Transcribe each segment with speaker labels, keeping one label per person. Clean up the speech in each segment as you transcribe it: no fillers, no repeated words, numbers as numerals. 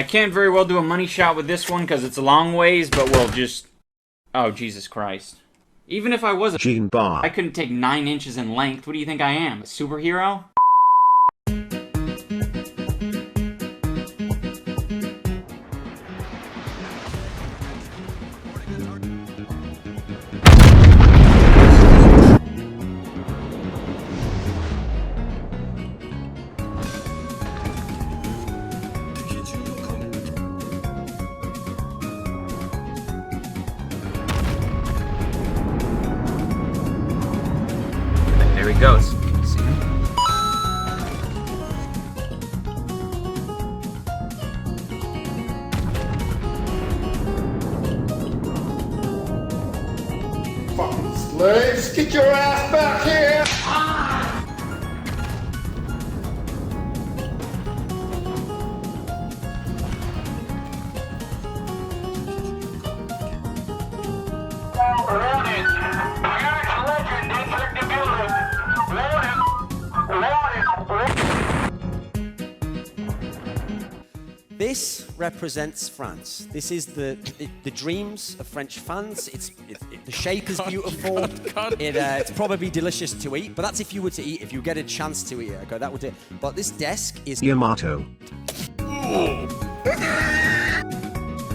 Speaker 1: I can't very well do a money shot with this one because it's a long ways, but we'll just... Oh, Jesus Christ. Even if I was a
Speaker 2: Gene Bar,
Speaker 1: I couldn't take 9 inches in length. What do you think I am, a superhero? There he goes. See him?
Speaker 3: Fucking slaves, get your ass back here!
Speaker 4: This represents France. This is the dreams of French fans. The shape is beautiful. It's probably delicious to eat, but that's if you were to eat. If you get a chance to eat it, okay, that would do. But this desk is
Speaker 2: Yamato.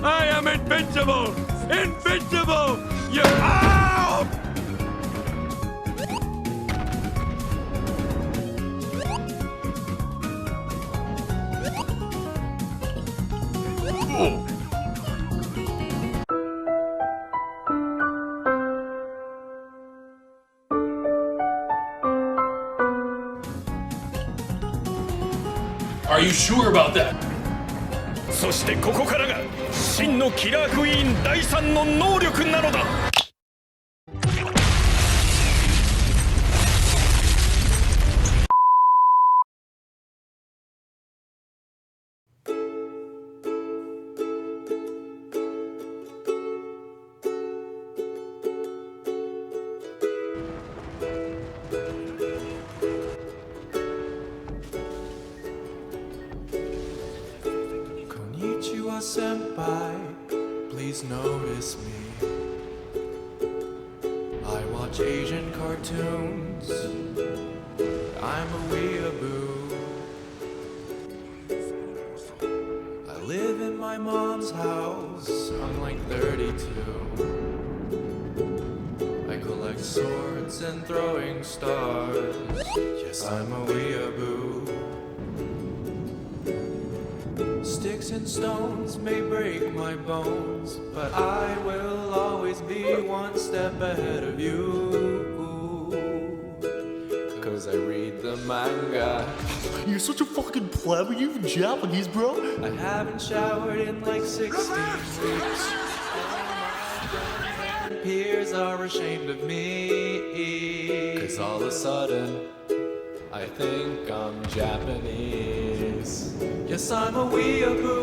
Speaker 5: I am invincible! Invincible! You're out!
Speaker 6: Are you sure about that?
Speaker 5: そしてここからが真のキラークイーン第3の能力なのだ。
Speaker 7: Senpai, please notice me. I watch Asian cartoons. I'm a weeaboo. I live in my mom's house. I'm like 32. I collect swords and throwing stars. Yes, I'm a weeaboo. Sticks and stones may break my bones, but I will always be one step ahead of you. 'Cause I read the manga.
Speaker 3: You're such a fucking pleb. Are you even Japanese, bro?
Speaker 7: I haven't showered in like 16 weeks. Peers are ashamed of me. 'Cause all of a sudden I think I'm Japanese. Yes, I'm a weeaboo.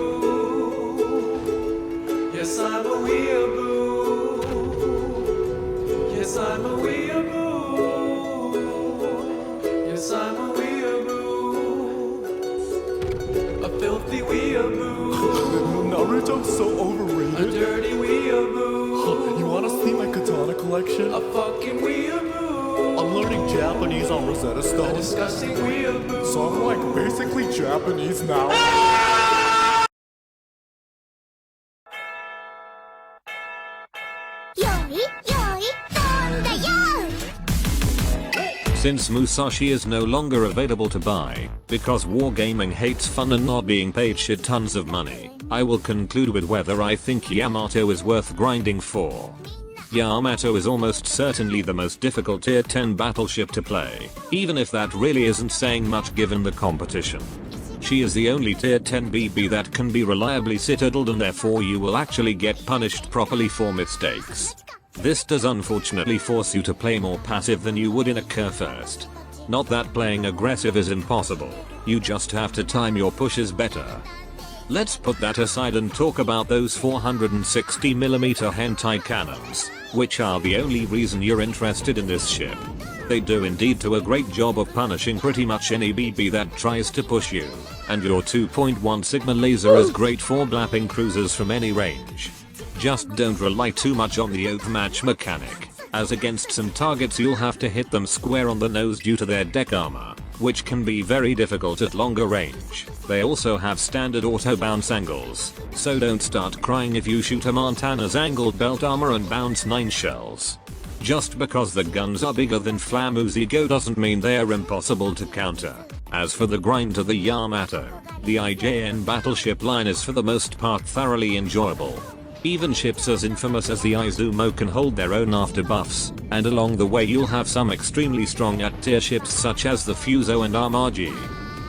Speaker 7: Yes, I'm a weeaboo. Yes, I'm a weeaboo. Yes, I'm a weeaboo. A filthy weeaboo.
Speaker 3: Naruto's so overrated.
Speaker 7: A dirty weeaboo.
Speaker 3: You wanna see my katana collection?
Speaker 7: A fucking weeaboo.
Speaker 3: I'm learning Japanese on Rosetta
Speaker 7: A
Speaker 3: Stone.
Speaker 7: disgusting weeaboo.
Speaker 3: So I'm like basically Japanese now.
Speaker 2: Since Musashi is no longer available to buy, because wargaming hates fun and not being paid shit tons of money, I will conclude with whether I think Yamato is worth grinding for. Yamato is almost certainly the most difficult tier 10 battleship to play, even if that really isn't saying much given the competition. She is the only tier 10 BB that can be reliably citadeled, and therefore you will actually get punished properly for mistakes. This does unfortunately force you to play more passive than you would in a Kerr first. Not that playing aggressive is impossible, you just have to time your pushes better. Let's put that aside and talk about those 460mm hentai cannons, which are the only reason you're interested in this ship. They do indeed do a great job of punishing pretty much any BB that tries to push you. and your 2.1 Sigma laser is great for blapping cruisers from any range. Just don't rely too much on the overmatch mechanic, as against some targets you'll have to hit them square on the nose due to their deck armor, which can be very difficult at longer range. They also have standard auto bounce angles, so don't start crying if you shoot a Montana's angled belt armor and bounce 9 shells. Just because the guns are bigger than Flamu's ego doesn't mean they are impossible to counter. As for the grind to the Yamato, the IJN battleship line is for the most part thoroughly enjoyable. Even ships as infamous as the Izumo can hold their own after buffs, and along the way you'll have some extremely strong at-tier ships such as the Fuso and Armagi.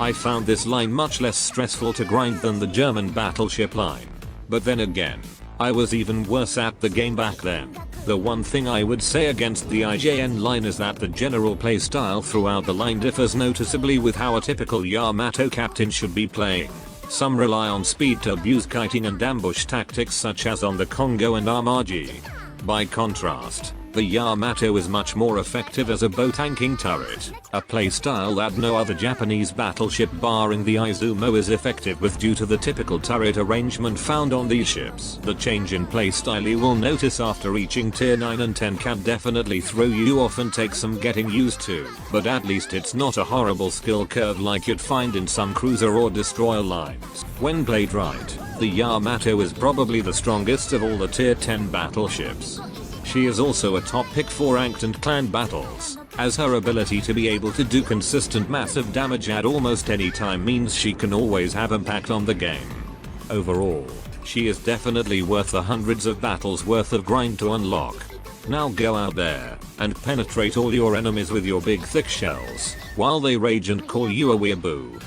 Speaker 2: I found this line much less stressful to grind than the German battleship line. But then again, I was even worse at the game back then. The one thing I would say against the IJN line is that the general playstyle throughout the line differs noticeably with how a typical Yamato captain should be playing. Some rely on speed to abuse kiting and ambush tactics such as on the Kongo and Armagi. By contrast, the Yamato is much more effective as a bow tanking turret, a playstyle that no other Japanese battleship barring the Izumo is effective with due to the typical turret arrangement found on these ships. The change in playstyle you will notice after reaching tier 9 and 10 can definitely throw you off and take some getting used to, but at least it's not a horrible skill curve like you'd find in some cruiser or destroyer lines. When played right, the Yamato is probably the strongest of all the tier 10 battleships. She is also a top pick for ranked and clan battles, as her ability to be able to do consistent massive damage at almost any time means she can always have impact on the game. Overall, she is definitely worth the hundreds of battles worth of grind to unlock. Now go out there and penetrate all your enemies with your big thick shells, while they rage and call you a weeaboo.